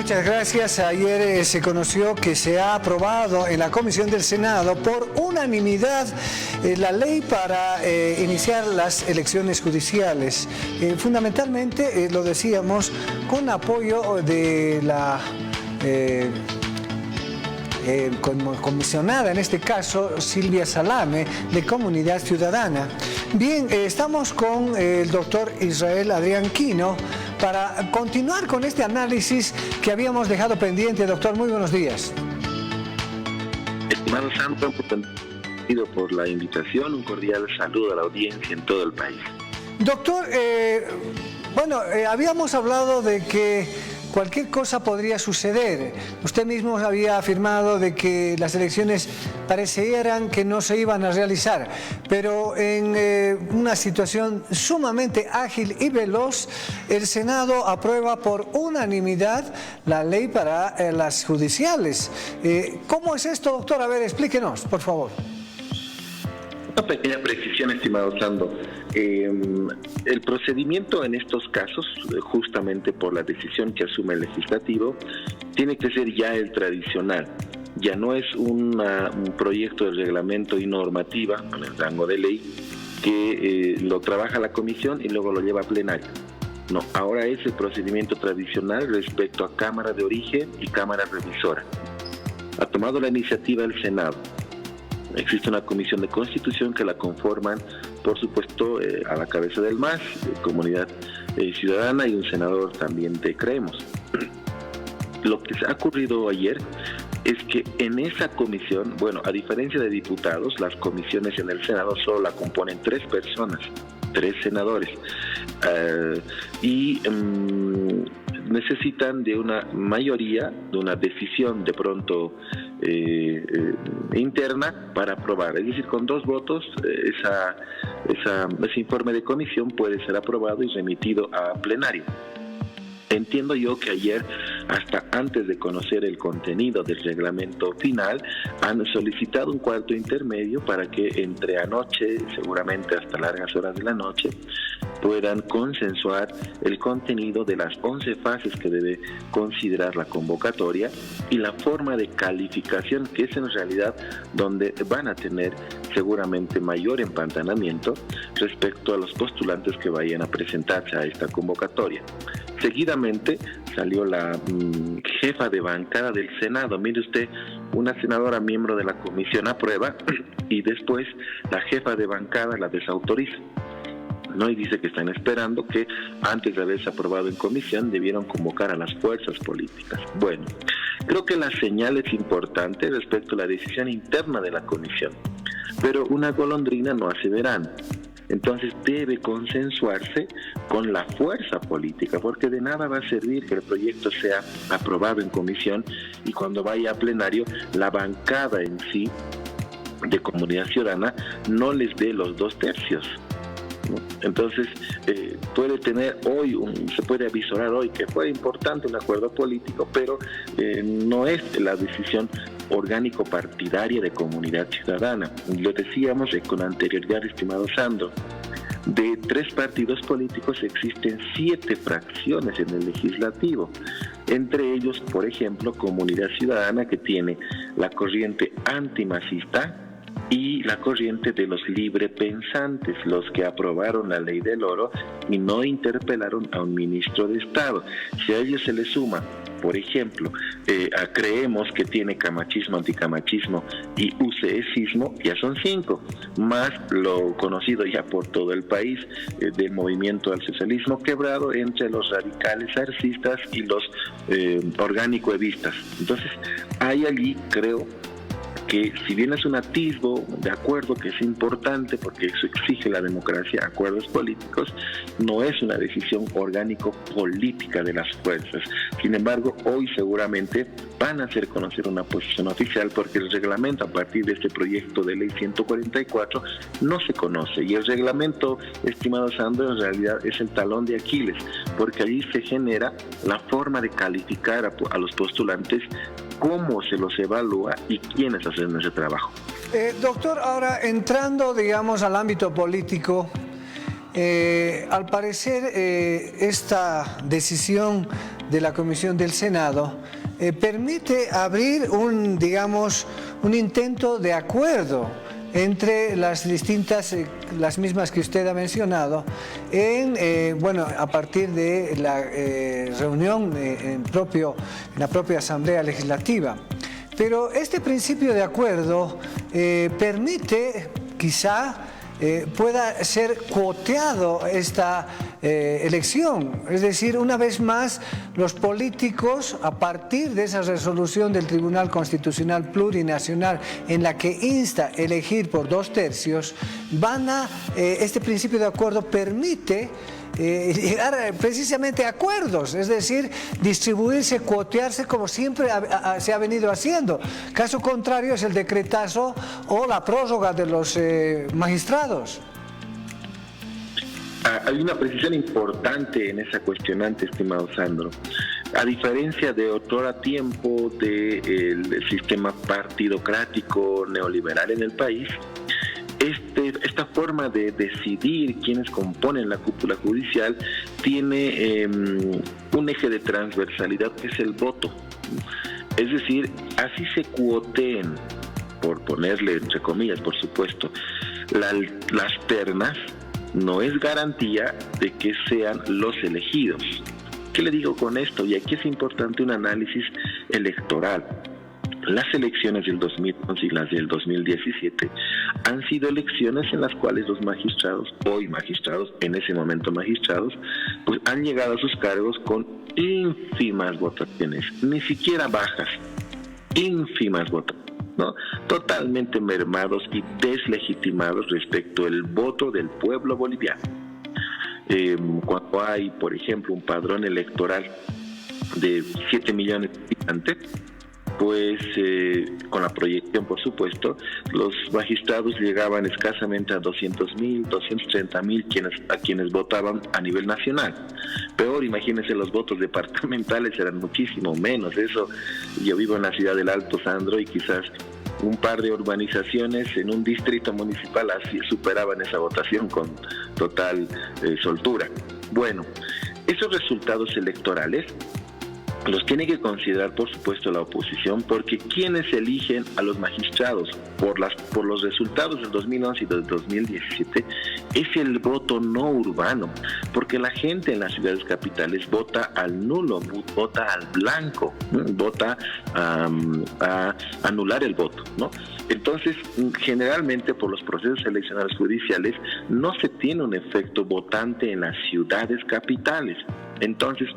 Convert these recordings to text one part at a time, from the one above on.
Muchas gracias. Ayer se conoció que se ha aprobado en la Comisión del Senado por unanimidad la ley para iniciar las elecciones judiciales. Fundamentalmente, lo decíamos, con apoyo de la comisionada, en este caso Silvia Salame, de Comunidad Ciudadana. Bien, estamos con el doctor Israel Adrián Quino para continuar con este análisis que habíamos dejado pendiente. Doctor, muy buenos días. Estimado Santo, agradecido por la invitación, un cordial saludo a la audiencia en todo el país. Doctor, habíamos hablado de que cualquier cosa podría suceder. Usted mismo había afirmado de que las elecciones parecieran que no se iban a realizar, pero en una situación sumamente ágil y veloz, el Senado aprueba por unanimidad la ley para las judiciales. ¿Cómo es esto, doctor? A ver, explíquenos, por favor. Una pequeña precisión, estimado Sando. El procedimiento en estos casos, justamente por la decisión que asume el legislativo, tiene que ser ya el tradicional. Ya no es un proyecto de reglamento y normativa, con el rango de ley, que lo trabaja la comisión y luego lo lleva a plenario. No, ahora es el procedimiento tradicional respecto a Cámara de Origen y Cámara Revisora. Ha tomado la iniciativa el Senado. Existe una comisión de constitución que la conforman, por supuesto, a la cabeza del MAS, Comunidad Ciudadana, y un senador también de Creemos. Lo que se ha ocurrido ayer es que en esa comisión, a diferencia de diputados, las comisiones en el Senado solo la componen 3 personas, 3 senadores, y necesitan de una mayoría, de una decisión de pronto interna para aprobar. Es decir, con 2 votos ese informe de comisión puede ser aprobado y remitido a plenario. Entiendo yo que ayer, hasta antes de conocer el contenido del reglamento final, han solicitado un cuarto intermedio para que entre anoche, seguramente hasta largas horas de la noche, puedan consensuar el contenido de las 11 fases que debe considerar la convocatoria y la forma de calificación, que es en realidad donde van a tener seguramente mayor empantanamiento respecto a los postulantes que vayan a presentarse a esta convocatoria. Seguidamente salió la jefa de bancada del Senado. Mire usted, una senadora miembro de la comisión aprueba y después la jefa de bancada la desautoriza. Y dice que están esperando que antes de haberse aprobado en comisión debieron convocar a las fuerzas políticas. Bueno, creo que la señal es importante respecto a la decisión interna de la comisión, pero una golondrina no hace verano. Entonces debe consensuarse con la fuerza política, porque de nada va a servir que el proyecto sea aprobado en comisión y cuando vaya a plenario la bancada en sí de Comunidad Ciudadana no les dé los 2/3. Entonces puede tener se puede avisorar hoy que fue importante un acuerdo político, pero no es la decisión orgánico partidaria de Comunidad Ciudadana. Lo decíamos con anterioridad, estimado Sandro. De 3 partidos políticos existen 7 fracciones en el legislativo. Entre ellos, por ejemplo, Comunidad Ciudadana, que tiene la corriente antimacista y la corriente de los librepensantes, los que aprobaron la ley del oro y no interpelaron a un ministro de Estado. Si a ellos se le suma, por ejemplo, Creemos, que tiene camachismo, anticamachismo y UCSismo, ya son 5, más lo conocido ya por todo el país del Movimiento al Socialismo Quebrado, entre los radicales arcistas y los orgánico-evistas. Entonces, hay allí, creo, que si bien es un atisbo de acuerdo que es importante porque eso exige la democracia, acuerdos políticos, no es una decisión orgánico política de las fuerzas. Sin embargo, hoy seguramente van a hacer conocer una posición oficial porque el reglamento a partir de este proyecto de ley 144 no se conoce, y el reglamento, estimado Sandro, en realidad es el talón de Aquiles, porque allí se genera la forma de calificar a los postulantes, cómo se los evalúa y quiénes hacen ese trabajo. Doctor, ahora entrando, digamos, al ámbito político, al parecer esta decisión de la Comisión del Senado, permite abrir un intento de acuerdo entre las distintas, las mismas que usted ha mencionado, a partir de la reunión en la propia Asamblea Legislativa. Pero este principio de acuerdo permite, quizá, pueda ser cuoteado esta elección. Es decir, una vez más, los políticos, a partir de esa resolución del Tribunal Constitucional Plurinacional en la que insta a elegir por 2/3, este principio de acuerdo permite llegar precisamente a acuerdos, es decir, distribuirse, cuotearse como siempre se ha venido haciendo. Caso contrario es el decretazo o la prórroga de los magistrados. Hay una precisión importante en esa cuestionante, estimado Sandro. A diferencia de otro tiempo del sistema partidocrático neoliberal en el país, esta forma de decidir quiénes componen la cúpula judicial tiene un eje de transversalidad que es el voto. Es decir, así se cuoteen, por ponerle entre comillas, por supuesto, las ternas, no es garantía de que sean los elegidos. ¿Qué le digo con esto? Y aquí es importante un análisis electoral. Las elecciones del 2011 y las del 2017 han sido elecciones en las cuales los magistrados, hoy magistrados, en ese momento magistrados, pues han llegado a sus cargos con ínfimas votaciones, ni siquiera bajas, ínfimas votaciones, ¿no? Totalmente mermados y deslegitimados respecto al voto del pueblo boliviano. Cuando hay, por ejemplo, un padrón electoral de 7 millones de habitantes, pues con la proyección, por supuesto, los magistrados llegaban escasamente a 200.000, 230.000 a quienes votaban a nivel nacional. Peor, imagínense, los votos departamentales eran muchísimo menos. Eso, yo vivo en la ciudad del Alto, Sandro, y quizás un par de urbanizaciones en un distrito municipal así superaban esa votación con total soltura. Bueno, esos resultados electorales los tiene que considerar, por supuesto, la oposición, porque quienes eligen a los magistrados por los resultados del 2011 y del 2017 es el voto no urbano, porque la gente en las ciudades capitales vota al nulo, vota al blanco, vota a anular el voto, ¿no? Entonces, generalmente por los procesos electorales judiciales no se tiene un efecto votante en las ciudades capitales. Entonces,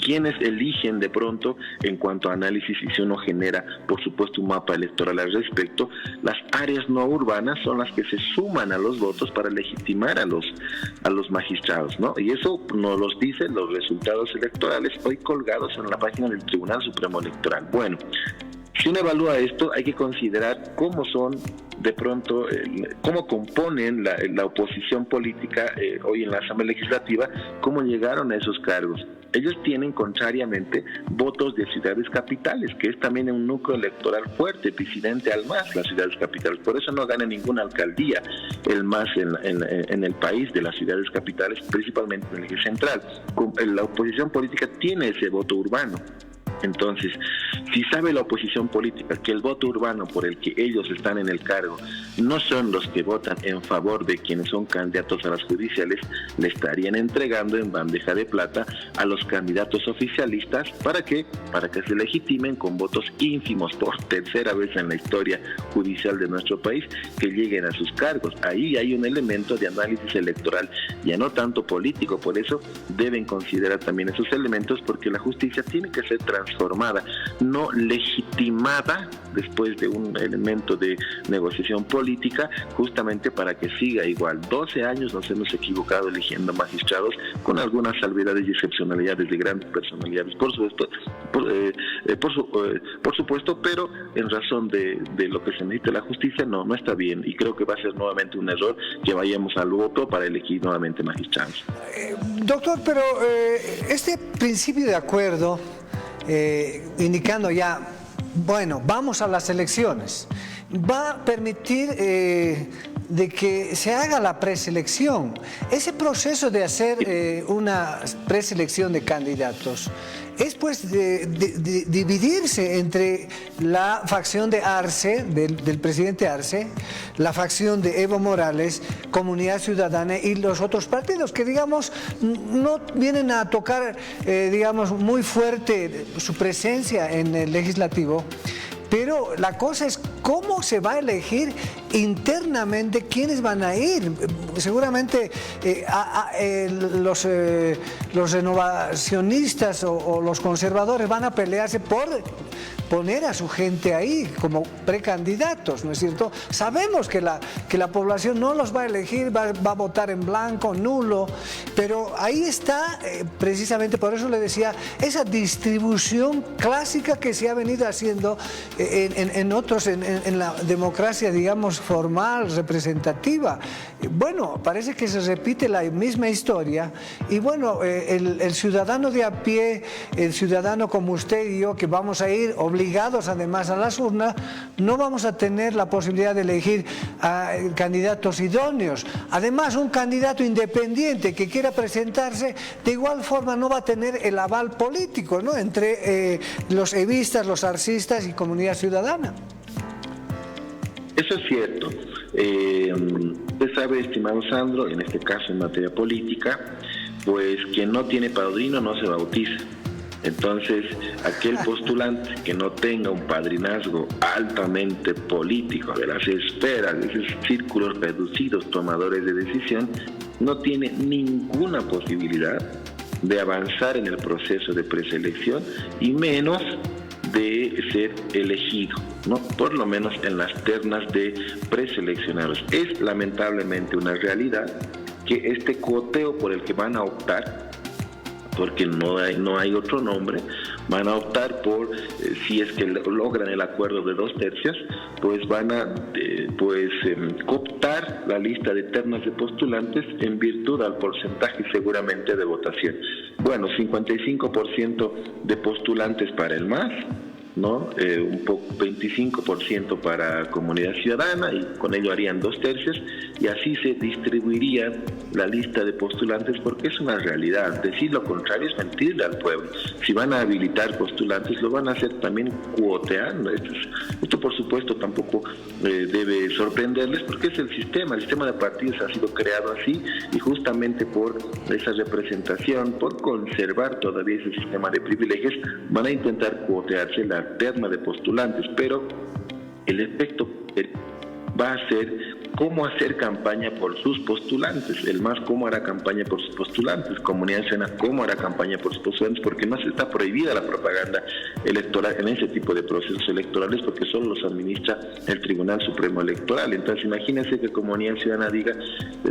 quienes eligen de pronto, en cuanto a análisis, y si uno genera, por supuesto, un mapa electoral al respecto, las áreas no urbanas son las que se suman a los votos para legitimar a los magistrados, ¿no? Y eso nos los dicen los resultados electorales hoy colgados en la página del Tribunal Supremo Electoral. Bueno, si uno evalúa esto, hay que considerar cómo son, de pronto, cómo componen la oposición política hoy en la Asamblea Legislativa, cómo llegaron a esos cargos. Ellos tienen, contrariamente, votos de ciudades capitales, que es también un núcleo electoral fuerte, disidente al MAS, las ciudades capitales. Por eso no gana ninguna alcaldía el MAS en el país de las ciudades capitales, principalmente en el eje central. La oposición política tiene ese voto urbano. Entonces, si sabe la oposición política que el voto urbano por el que ellos están en el cargo no son los que votan en favor de quienes son candidatos a las judiciales, le estarían entregando en bandeja de plata a los candidatos oficialistas. ¿Para qué? Para que se legitimen con votos ínfimos por tercera vez en la historia judicial de nuestro país, que lleguen a sus cargos. Ahí hay un elemento de análisis electoral, ya no tanto político. Por eso deben considerar también esos elementos, porque la justicia tiene que ser transformada, no legitimada después de un elemento de negociación política, justamente para que siga igual. 12 años nos hemos equivocado eligiendo magistrados, con algunas salvedades y excepcionalidades de grandes personalidades, por supuesto, pero en razón de lo que se necesita la justicia, no está bien, y creo que va a ser nuevamente un error que vayamos al voto para elegir nuevamente magistrados. Doctor, pero este principio de acuerdo, indicando ya, bueno, vamos a las elecciones, va a permitir de que se haga la preselección. Ese proceso de hacer una preselección de candidatos es pues de dividirse entre la facción de Arce, del presidente Arce, la facción de Evo Morales, Comunidad Ciudadana y los otros partidos que, digamos, no vienen a tocar, digamos, muy fuerte su presencia en el legislativo. Pero la cosa es cómo se va a elegir internamente quiénes van a ir. Seguramente los renovacionistas o los conservadores van a pelearse por poner a su gente ahí como precandidatos, ¿no es cierto? Sabemos que la población no los va a elegir, va a votar en blanco, nulo, pero ahí está, precisamente por eso le decía, esa distribución clásica que se ha venido haciendo en la democracia, digamos, formal, representativa. Bueno, parece que se repite la misma historia y bueno, el ciudadano de a pie, el ciudadano como usted y yo, que vamos a ir obligados además a las urnas, no vamos a tener la posibilidad de elegir a candidatos idóneos. Además, un candidato independiente que quiera presentarse, de igual forma no va a tener el aval político, ¿no?, entre los evistas, los arcistas y Comunidad Ciudadana. Eso es cierto. Usted sabe, estimado Sandro, en este caso en materia política, pues quien no tiene padrino no se bautiza. Entonces, aquel postulante que no tenga un padrinazgo altamente político de las esferas, de esos círculos reducidos tomadores de decisión, no tiene ninguna posibilidad de avanzar en el proceso de preselección y menos de ser elegido, ¿no?, por lo menos en las ternas de preseleccionados. Es lamentablemente una realidad que este cuoteo por el que van a optar, porque no hay otro nombre, van a optar por, si es que logran el acuerdo de 2/3, pues van a cooptar la lista de ternas de postulantes en virtud al porcentaje seguramente de votación. Bueno, 55% de postulantes para el MAS, ¿no? 25% para Comunidad Ciudadana, y con ello harían 2/3, y así se distribuiría la lista de postulantes, porque es una realidad. Decir lo contrario es mentirle al pueblo. Si van a habilitar postulantes, lo van a hacer también cuoteando. Esto por supuesto tampoco debe sorprenderles, porque es el sistema de partidos ha sido creado así, y justamente por esa representación, por conservar todavía ese sistema de privilegios, van a intentar cuotearse la terna de postulantes, pero el efecto va a ser cómo hacer campaña por sus postulantes. El MAS cómo hará campaña por sus postulantes, Comunidad Ciudadana cómo hará campaña por sus postulantes, porque no se está prohibida la propaganda electoral en ese tipo de procesos electorales, porque solo los administra el Tribunal Supremo Electoral. Entonces imagínense que Comunidad Ciudadana diga,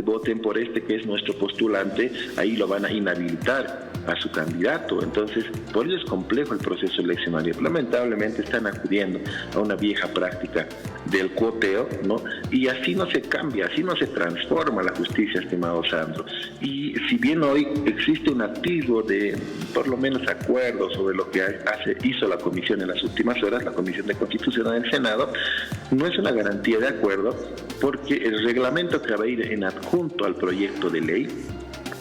voten por este que es nuestro postulante, ahí lo van a inhabilitar a su candidato. Entonces, por ello es complejo el proceso eleccionario. Lamentablemente están acudiendo a una vieja práctica del cuoteo, ¿no? Y así no se cambia, así no se transforma la justicia, estimado Sandro. Y si bien hoy existe un atisbo de, por lo menos, acuerdos sobre lo que hizo la Comisión en las últimas horas, la Comisión de Constitución del Senado, no es una garantía de acuerdo, porque el reglamento que va a ir en adjunto al proyecto de ley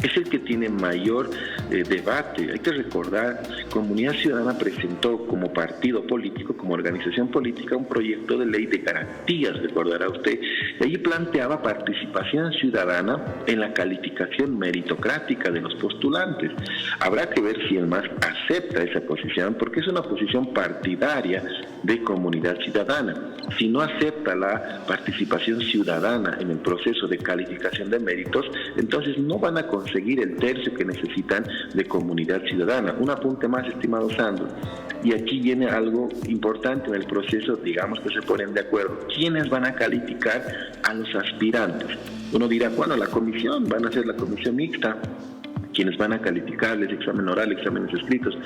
es el que tiene mayor debate. Hay que recordar, Comunidad Ciudadana presentó como partido político, como organización política, un proyecto de ley de garantías, recordará usted, y allí planteaba participación ciudadana en la calificación meritocrática de los postulantes. Habrá que ver si el MAS acepta esa posición, porque es una posición partidaria de Comunidad Ciudadana. Si no acepta la participación ciudadana en el proceso de calificación de méritos, entonces no van a conseguir el tercio que necesitan de Comunidad Ciudadana. Un apunte más, estimado Sandro, y aquí viene algo importante en el proceso, digamos que se ponen de acuerdo. ¿Quiénes van a calificar a los aspirantes? Uno dirá, bueno, la comisión, van a ser la comisión mixta, quienes van a calificarles examen oral, exámenes escritos,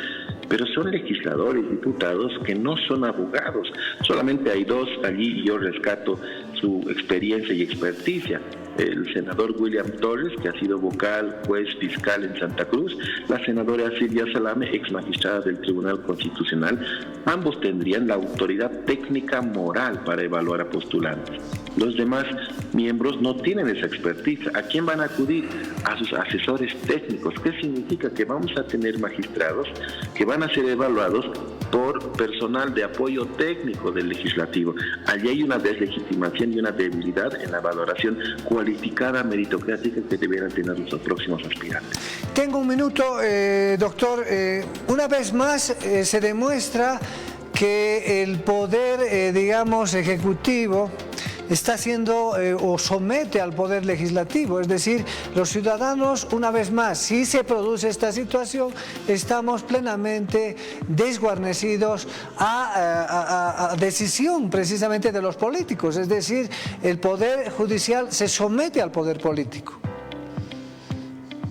pero son legisladores, diputados que no son abogados. Solamente hay dos allí y yo rescato su experiencia y experticia. el senador William Torres, que ha sido vocal, juez, fiscal en Santa Cruz, la senadora Silvia Salame, ex magistrada del Tribunal Constitucional. Ambos tendrían la autoridad técnica moral para evaluar a postulantes. Los demás miembros no tienen esa expertise. ¿A quién van a acudir? A sus asesores técnicos. ¿Qué significa? Que vamos a tener magistrados que van a ser evaluados por personal de apoyo técnico del legislativo. Allí hay una deslegitimación y una debilidad en la valoración cualificada, meritocrática que deberán tener los próximos aspirantes. Tengo un minuto, doctor. Una vez más se demuestra que el poder, digamos, ejecutivo está siendo o somete al poder legislativo, es decir, los ciudadanos, una vez más, si se produce esta situación, estamos plenamente desguarnecidos a decisión precisamente de los políticos, es decir, el poder judicial se somete al poder político.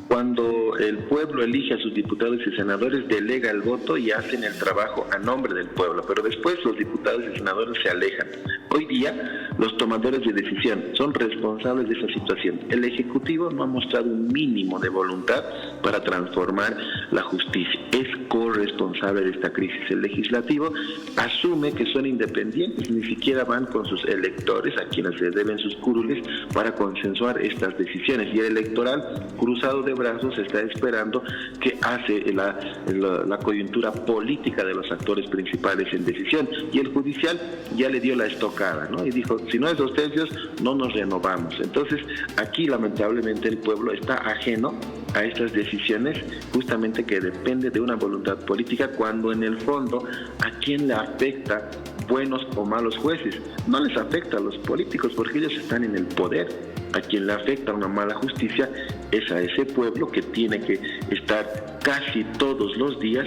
Cuando el pueblo elige a sus diputados y senadores, delega el voto y hacen el trabajo a nombre del pueblo, pero después los diputados y senadores se alejan. Hoy día, los tomadores de decisión son responsables de esa situación. El Ejecutivo no ha mostrado un mínimo de voluntad para transformar la justicia. Es corresponsable de esta crisis. El Legislativo asume que son independientes, ni siquiera van con sus electores, a quienes se deben sus curules, para consensuar estas decisiones. Y el electoral, cruzado de brazos, está esperando que hace la coyuntura política de los actores principales en decisión. Y el judicial ya le dio la estocada, ¿no? Y dijo, si no es 2 tercios, no nos renovamos. Entonces, aquí lamentablemente el pueblo está ajeno a estas decisiones, justamente que depende de una voluntad política, cuando en el fondo, ¿a quién le afecta buenos o malos jueces? No les afecta a los políticos, porque ellos están en el poder. A quien le afecta una mala justicia es a ese pueblo, que tiene que estar casi todos los días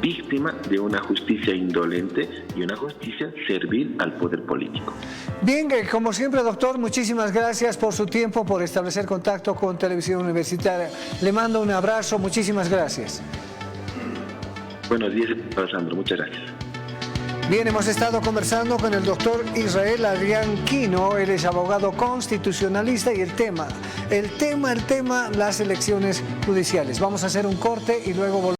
víctima de una justicia indolente y una justicia servil al poder político. Bien, como siempre, doctor, muchísimas gracias por su tiempo, por establecer contacto con Televisión Universitaria. Le mando un abrazo, muchísimas gracias. Buenos días, Sandro, muchas gracias. Bien, hemos estado conversando con el doctor Israel Adrián Quino. Él es abogado constitucionalista y el tema, las elecciones judiciales. Vamos a hacer un corte y luego volvemos.